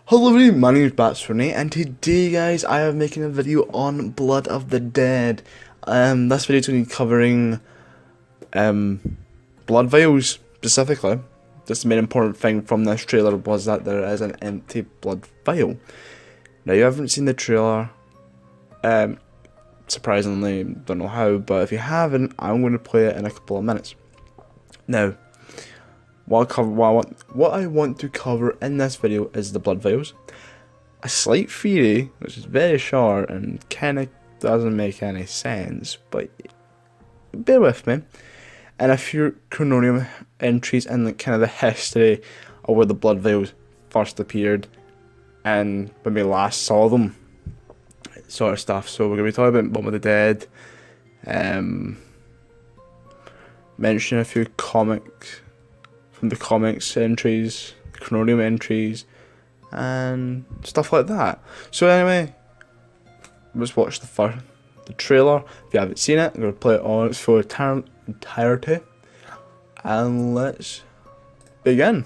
Hello everybody, my name is Renee, and today guys I am making a video on Blood of the Dead. This video is going to be covering blood vials specifically. Just the main important thing from this trailer was that there is an empty blood vial. Now you haven't seen the trailer, surprisingly, don't know how, but if you haven't, I'm going to play it in a couple of minutes. Now, what I want to cover in this video is the blood vials, a slight theory which is very short and kinda doesn't make any sense, but bear with me, and a few chrononium entries and kind of the history of where the blood vials first appeared and when we last saw them, sort of stuff. So we're going to be talking about Blood of the Dead, mention a few comics from the comics entries, chrononium entries, and stuff like that. So anyway, let's watch the trailer. If you haven't seen it, I'm going to play it on its full entirety, and let's begin.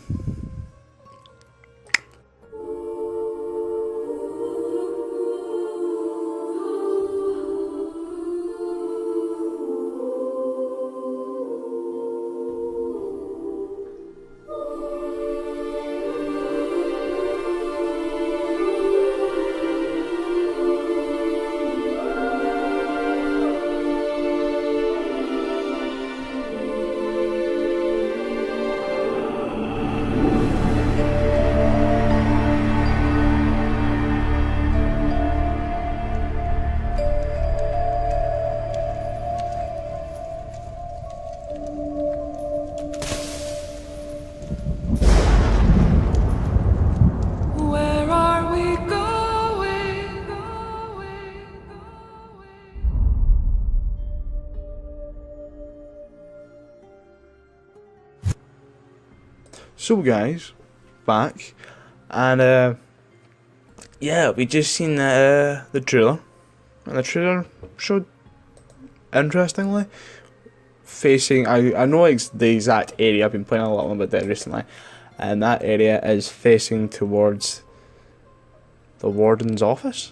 So guys, back, and yeah, we just seen the trailer, and the trailer showed, interestingly, facing, I know the exact area. I've been playing a lot of it recently, and that area is facing towards the warden's office,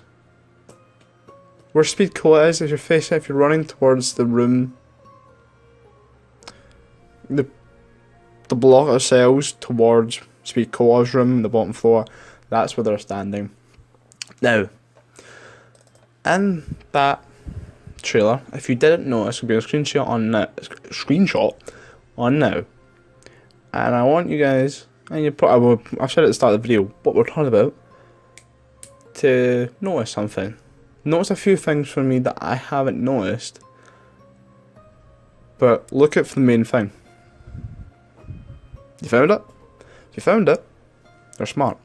where Speed Cola is. If you're running towards the room, the block of cells towards Speed Cola's room, the bottom floor, that's where they're standing. Now, in that trailer, if you didn't notice, there'll be a screenshot on now, and I want you guys, and you probably, I've said at the start of the video what we're talking about, to notice something. Notice a few things from me that I haven't noticed, but look out for the main thing. You found it? If you found it, you're smart.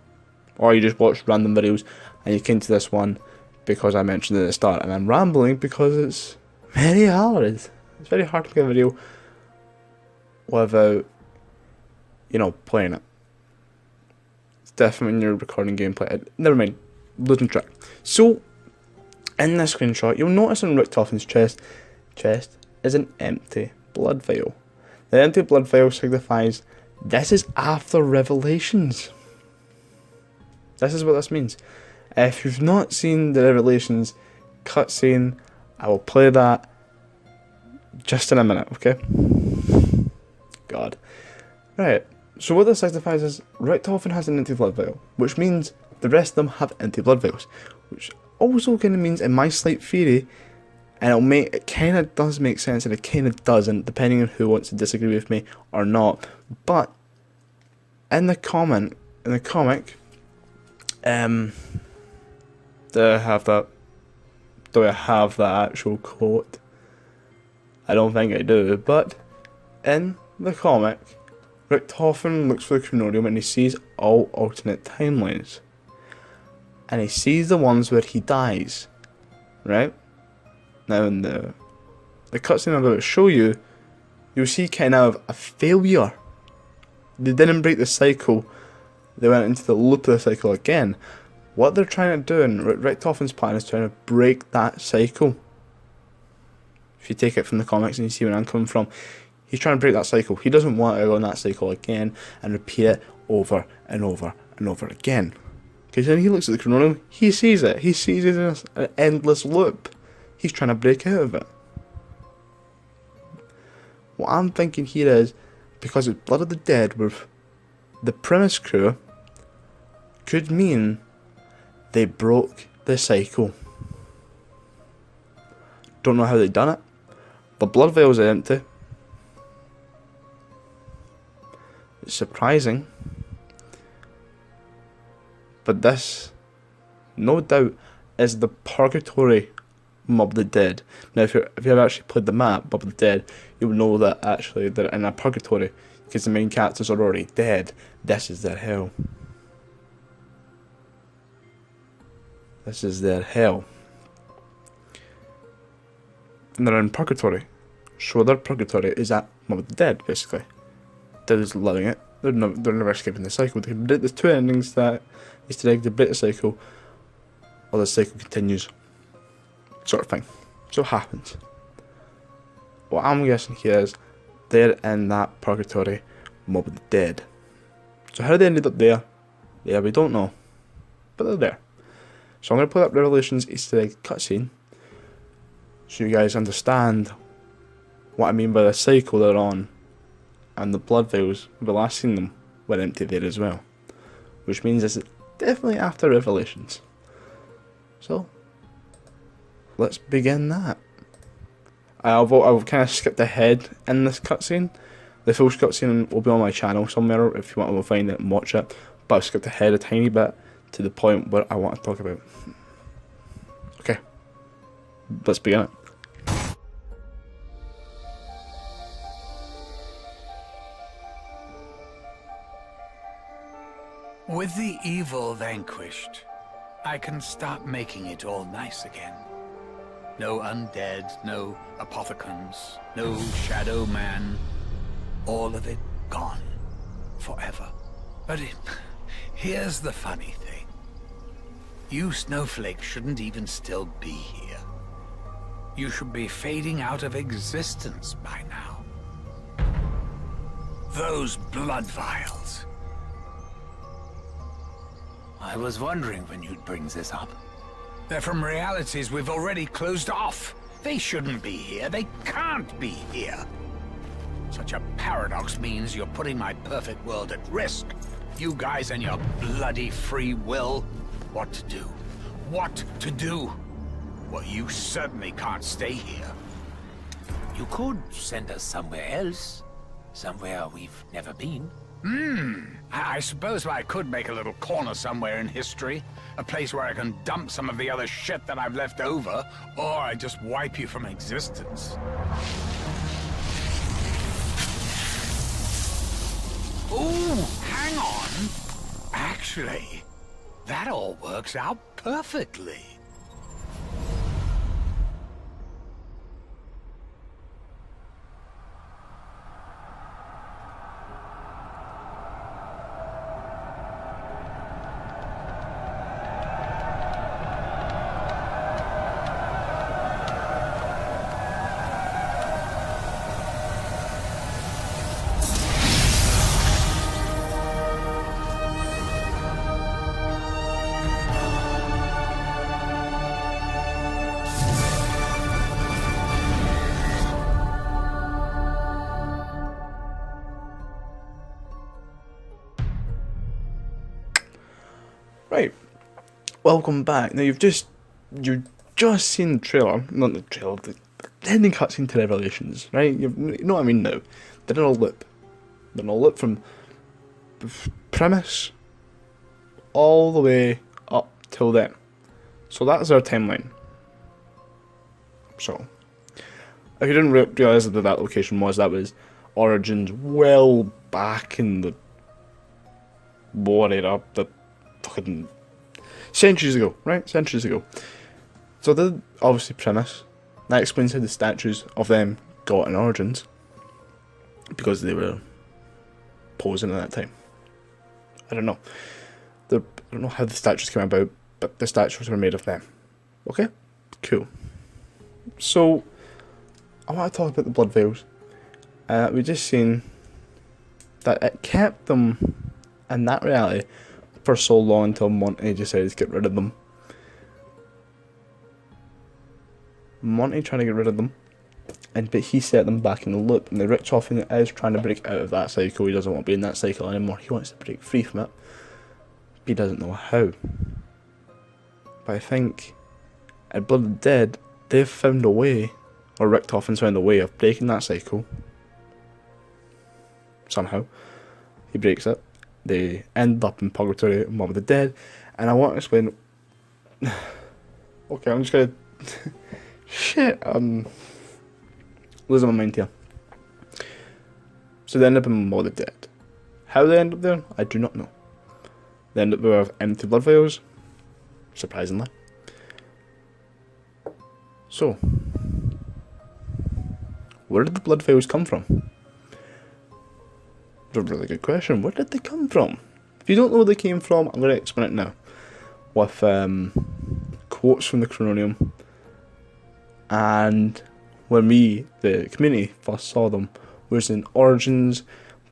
Or you just watched random videos and you came to this one because I mentioned it at the start, and I'm rambling because it's very hard. It's very hard to make a video without, playing it. It's definitely when you're recording gameplay. Never mind, losing track. So, in this screenshot, you'll notice on Rick Toffin's chest is an empty blood vial. The empty blood vial signifies this is after Revelations. This is what this means. If you've not seen the Revelations cutscene, I will play that just in a minute, okay? God. Right, so what this signifies is Rick Toffin has an empty blood vial, which means the rest of them have empty blood vials, which also kind of means, in my slight theory, and it kind of does make sense and it kind of doesn't, depending on who wants to disagree with me or not. But in the comic, do I have that? Do I have that actual quote? I don't think I do. But in the comic, Rick Toffin looks for the chrononium and he sees all alternate timelines, and he sees the ones where he dies, right? Now in the cutscene I'm about to show you, you'll see kind of a failure. They didn't break the cycle, they went into the loop of the cycle again. What they're trying to do, and Rick Toffin's plan is trying to break that cycle. If you take it from the comics and you see where I'm coming from, he's trying to break that cycle. He doesn't want to go on that cycle again and repeat it over and over and over again. Because when he looks at the chronometer, he sees it. He sees it in an endless loop. He's trying to break out of it. What I'm thinking here is, because it's Blood of the Dead with the premise crew, could mean they broke the cycle. Don't know how they done it. The blood vials are empty. It's surprising. But this, no doubt, is the Purgatory Mob of the Dead. Now, if you've actually played the map, Mob of the Dead, you'll know that actually they're in a purgatory, because the main characters are already dead. This is their hell. This is their hell. And they're in purgatory. So their purgatory is at Mob of the Dead, basically. They're just loving it. They're never escaping the cycle. There's two endings that is to either break the cycle, or the cycle continues. Sort of thing. So it happens. What I'm guessing here is they're in that purgatory Mob of the Dead. So how they ended up there, yeah, we don't know. But they're there. So I'm going to put up Revelations Easter egg cutscene, so you guys understand what I mean by the cycle they're on, and the blood vials, the last seen them, were empty there as well. Which means this is definitely after Revelations. So, let's begin that. I've kind of skipped ahead in this cutscene. The full cutscene will be on my channel somewhere if you want to find it and watch it. But I've skipped ahead a tiny bit to the point where I want to talk about. Okay, let's begin it. With the evil vanquished, I can start making it all nice again. No undead, no apothecons, no shadow man. All of it gone. Forever. But here's the funny thing. You snowflakes shouldn't even still be here. You should be fading out of existence by now. Those blood vials. I was wondering when you'd bring this up. They're from realities we've already closed off. They shouldn't be here. They can't be here. Such a paradox means you're putting my perfect world at risk. You guys and your bloody free will. What to do? What to do? Well, you certainly can't stay here. You could send us somewhere else. Somewhere we've never been. I suppose I could make a little corner somewhere in history. A place where I can dump some of the other shit that I've left over. Or I just wipe you from existence. Ooh, hang on. Actually, that all works out perfectly. Right, welcome back. Now you've just seen the trailer, not the trailer, the ending cutscene to Revelations, right? You know what I mean now. They're in a loop. They're in a loop from premise all the way up till then. So that's our timeline. So, if you didn't realise that location was, that was Origins well back in the war era, the fucking centuries ago, right? Centuries ago. So the obviously premise that explains how the statues of them got in Origins, because they were posing at that time. I don't know. I don't know how the statues came about, but the statues were made of them. Okay, cool. So I want to talk about the blood vials. We just seen that it kept them in that reality for so long until Monty decided to get rid of them. Monty trying to get rid of them, but he set them back in the loop, and the Richtofen is trying to break out of that cycle. He doesn't want to be in that cycle anymore. He wants to break free from it. But he doesn't know how. But I think at Blood of the Dead, they've found a way, or Richtofen's found a way of breaking that cycle. Somehow. He breaks it. They end up in Purgatory and Mob of the Dead. And I want to explain... Okay, I'm just going to... Shit, losing my mind here. So they end up in Mob of the Dead. How they end up there, I do not know. They end up with empty blood vials. Surprisingly. So, where did the blood vials come from? That's a really good question. Where did they come from? If you don't know where they came from, I'm going to explain it now. With quotes from the Chrononium. And when we, the community, first saw them, was in Origins,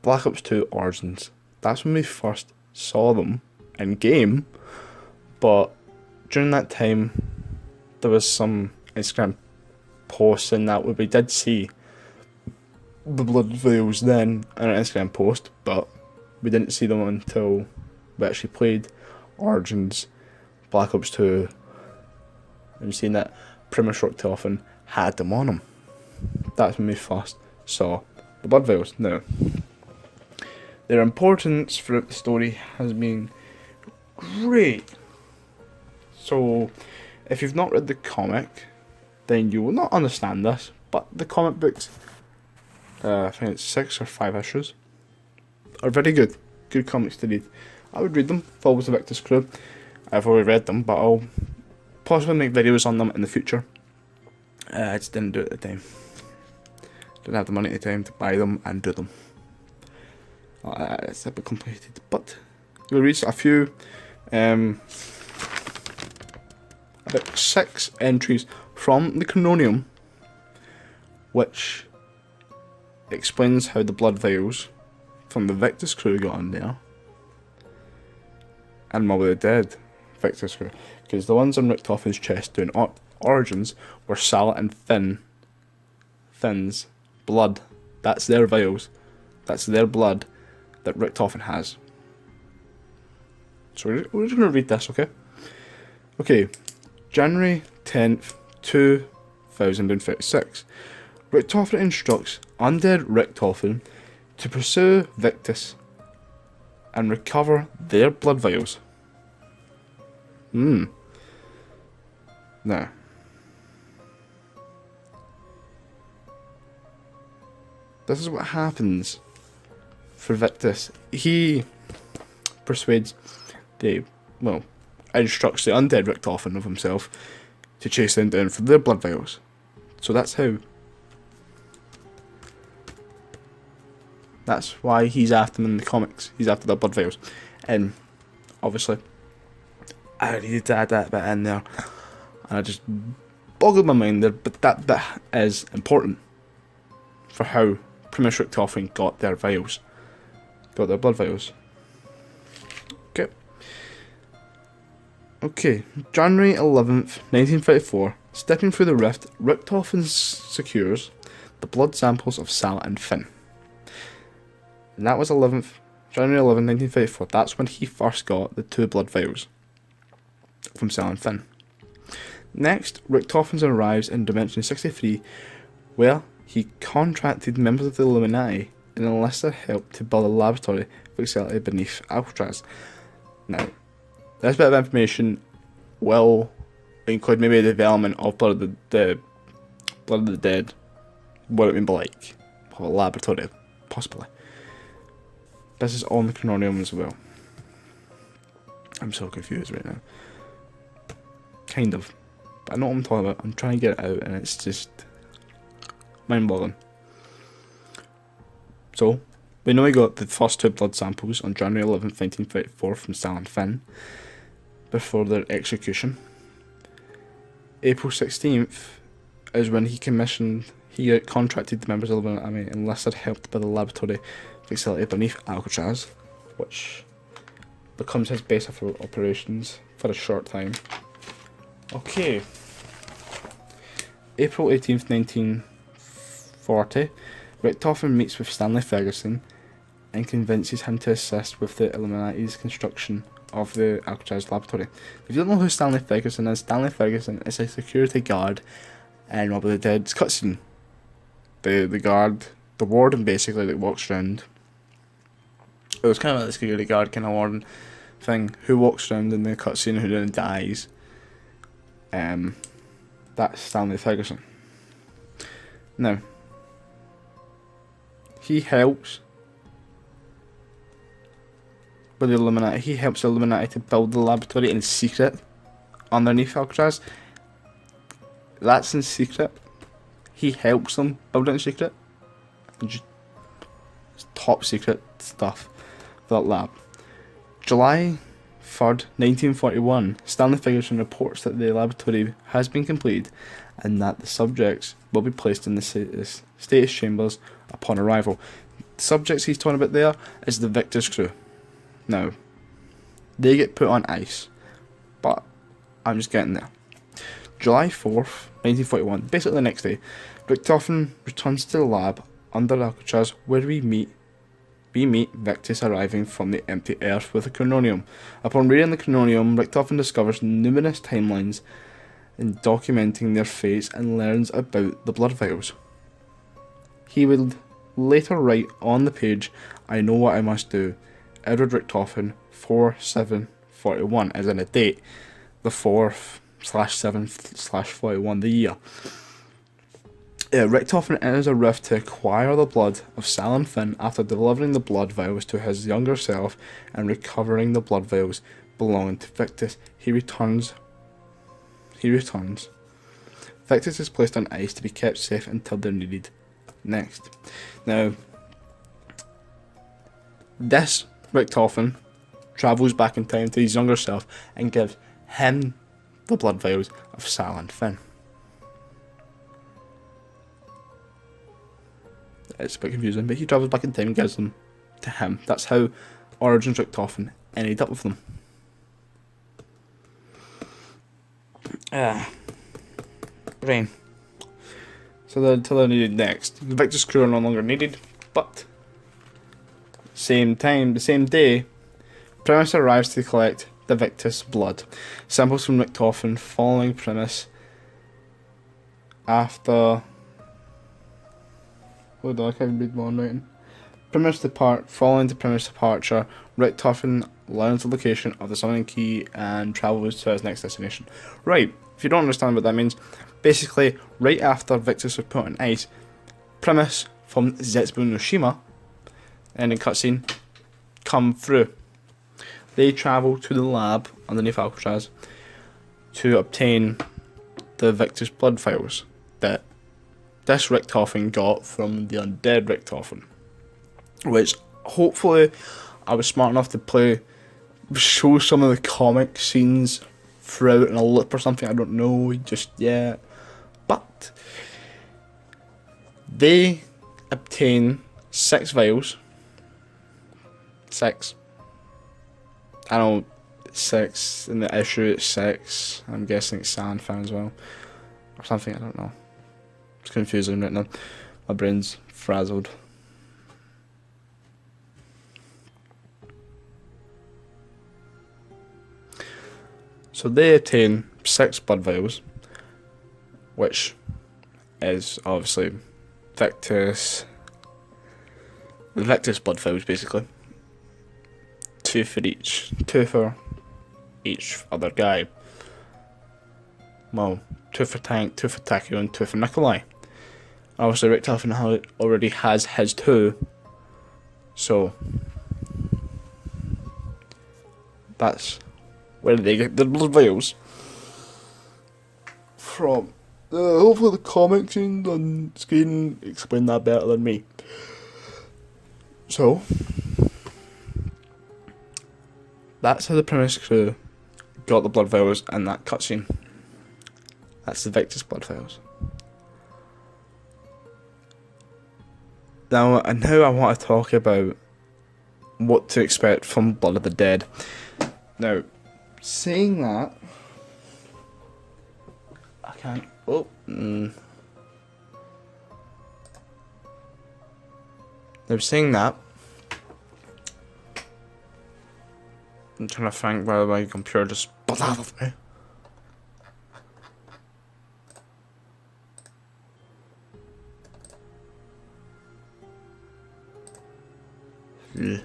Black Ops 2 Origins. That's when we first saw them in game. But during that time, there was some Instagram posts in that where we did see the blood vials then in an Instagram post, but we didn't see them until we actually played Origins, Black Ops 2, and we seen that Primus Richthofen had them on him. That's when we first saw the blood vials. Now, their importance throughout the story has been great. So, if you've not read the comic, then you will not understand this, but the comic books, I think it's 6 or 5 issues, are very good. Good comics to read. I would read them if I was the Victus crew. I've already read them, but I'll possibly make videos on them in the future. I just didn't do it at the time. Didn't have the money at the time to buy them and do them. It's a bit complicated, but you'll read a few, about 6 entries from the Chrononium, which explains how the blood vials from the Victus crew got on there, and Mob of the Dead Victus crew, because the ones on Richthofen's chest doing Origins were Salah and Finn's blood. That's their vials. That's their blood that Richthofen has. So we're just going to read this, okay? Okay, January 10th, 2036. Richthofen instructs undead Richthofen to pursue Victus and recover their blood vials. Now, this is what happens for Victus. He persuades instructs the undead Richthofen of himself to chase them down for their blood vials. So that's how. That's why he's after them in the comics. He's after their blood vials. And obviously, I needed to add that bit in there. And I just boggled my mind there, but that bit is important for how Primus Richthofen got their vials. Got their blood vials. Okay, January 11th, 1954. Stepping through the rift, Richthofen secures the blood samples of Salah and Finn. And that was January 11th, 1954. That's when he first got the 2 blood vials from Salah and Finn. Next, Richthofen arrives in Dimension 63, where he contracted members of the Illuminati and enlisted help to build a laboratory facility beneath Alcatraz. Now, this bit of information will include maybe a development of Blood of the Dead, what it would be like, of a laboratory, possibly. This is on the Chrononium as well. I'm so confused right now. Kind of. But I know what I'm talking about. I'm trying to get it out and it's just mind-boggling. So, we know we got the first 2 blood samples on January 11th, 1954 from Salah and Finn before their execution. April 16th is when he contracted the members of the Army and enlisted help by the laboratory facility beneath Alcatraz, which becomes his base of operations for a short time. Okay. April 18th, 1940, Richtofen meets with Stanley Ferguson and convinces him to assist with the Illuminati's construction of the Alcatraz laboratory. If you don't know who Stanley Ferguson is a security guard in Rob of the Dead's cutscene. The guard, the warden basically, that walks around. It was kind of like the security guard kind of warden thing, who walks around in the cutscene who then dies. That's Stanley Ferguson. Now, he helps with the Illuminati. He helps the Illuminati to build the laboratory in secret underneath Alcatraz. That's in secret. He helps them build it in secret. Just top secret stuff for that lab. July 3rd, 1941, Stanley Ferguson reports that the laboratory has been completed and that the subjects will be placed in the status chambers upon arrival. The subjects he's talking about there is the Victor's crew. Now, they get put on ice, but I'm just getting there. July 4th, 1941, basically the next day, Richtofen returns to the lab under Alcatraz where we meet Victus arriving from the empty Earth with a chrononium. Upon reading the chrononium, Richtofen discovers numerous timelines and documenting their fates and learns about the blood vials. He would later write on the page, "I know what I must do. Edward Richtofen, 4/7/41, as in a date, the 4/7/41, the year. Richtofen enters a rift to acquire the blood of Sal and Finn after delivering the blood vials to his younger self and recovering the blood vials belonging to Victus. He returns. Victus is placed on ice to be kept safe until they're needed next. Now, this Richtofen travels back in time to his younger self and gives him the blood vials of Sal and Finn. It's a bit confusing, but he travels back in time and gives them to him. That's how Origins Richtofen ended up with them. Rain. So they're needed next. The Victor's crew are no longer needed, but same time, the same day, Primus arrives to collect the Victus blood. Samples from Richtofen following Primus after... Hold on, I can't read what I'm writing. Following the Primus departure, Richtofen learns the location of the summoning key and travels to his next destination. Right, if you don't understand what that means, basically, right after Victus was put on ice, Primus from Zetsubo no Shima, and in cutscene, come through. They travel to the lab underneath Alcatraz to obtain the Victus blood vials that this Richtofen got from the undead Richtofen, which hopefully I was smart enough to show some of the comic scenes throughout in a lip or something, I don't know just yet, but they obtain 6 vials. 6. I know 6 in the issue, it's 6. I'm guessing it's Sand fan as well, or something, I don't know. It's confusing right now. My brain's frazzled. So they obtain 6 blood vials, which is obviously Victus. The Victus blood vials, basically. 2 for each other guy. Well, 2 for Tank, 2 for Takeo, and 2 for Nikolai. Obviously, Richtofen already has his 2, so that's where they get the blood vials from. Hopefully, the comic scenes on screen explain that better than me. So, that's how the Primus crew got the blood vials in that cutscene. That's the Victus blood vials. Now I want to talk about what to expect from Blood of the Dead. Now, saying that, I can't. Oh. Now, saying that, I'm trying to think whether my computer just blathered me. Yeah.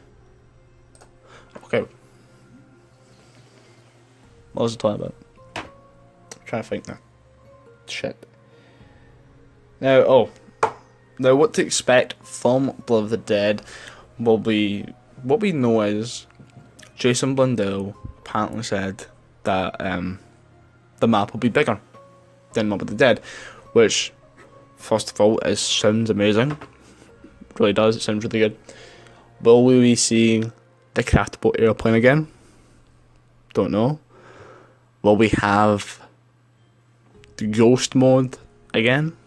Okay. What was I talking about? I'm trying to think now. Shit. Now, now what to expect from Blood of the Dead will be what we know is Jason Blundell apparently said that the map will be bigger than Blood of the Dead, which first of all sounds amazing. It really does. It sounds really good. Will we be seeing the craftable airplane again? Don't know. Will we have the ghost mode again?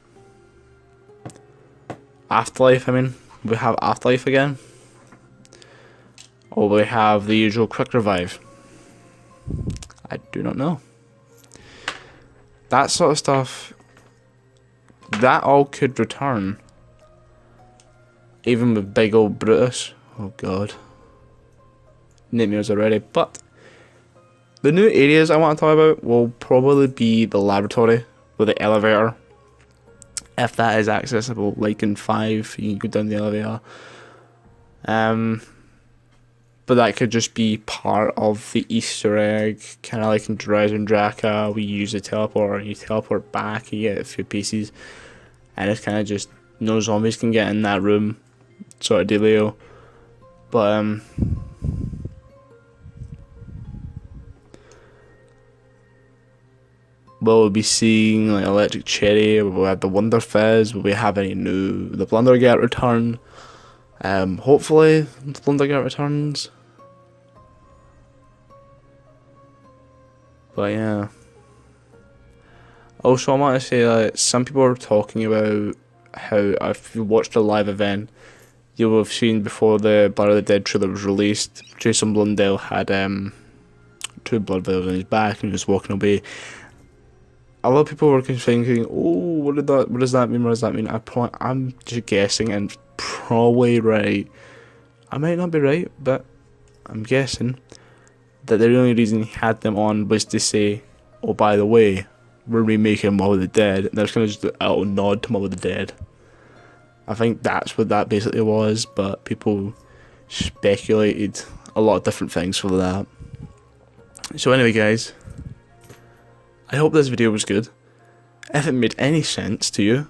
Afterlife, I mean. Will we have Afterlife again? Or will we have the usual quick revive? I do not know. That sort of stuff, that all could return. Even with big old Brutus. Oh god. Nightmares already. But the new areas I want to talk about will probably be the laboratory with the elevator. If that is accessible, like in 5, you can go down the elevator. But that could just be part of the Easter egg, kind of like in Dresden Draka. We use the teleporter, and you teleport back, you get a few pieces, and it's kind of just no zombies can get in that room, sort of dealio. But will we be seeing like Electric Cherry? Will we have the Wonder Fizz? Will we have any new the Blundergat return? Hopefully the Blundergat returns. But yeah. Also, I want to say that some people are talking about how if you watched a live event, you will have seen before the Blood of the Dead trailer was released, Jason Blundell had 2 blood vials on his back and he was walking away. A lot of people were thinking, "Oh, what does that mean? What does that mean?" I'm just guessing and probably right. I might not be right, but I'm guessing that the only reason he had them on was to say, "Oh, by the way, we're remaking Mob of the Dead." And there's kind of just a little nod to Mob of the Dead. I think that's what that basically was, but people speculated a lot of different things for that. So anyway, guys, I hope this video was good. If it made any sense to you,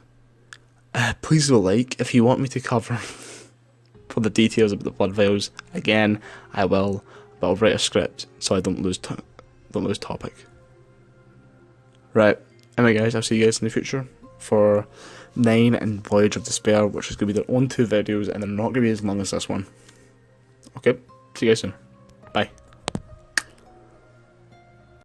please do a like. If you want me to cover for the details about the blood vials, again, I will, but I'll write a script so I don't lose topic. Right, anyway guys, I'll see you guys in the future for 9 and Voyage of Despair, which is going to be their own 2 videos, and they're not going to be as long as this one. Okay, see you guys soon. Bye.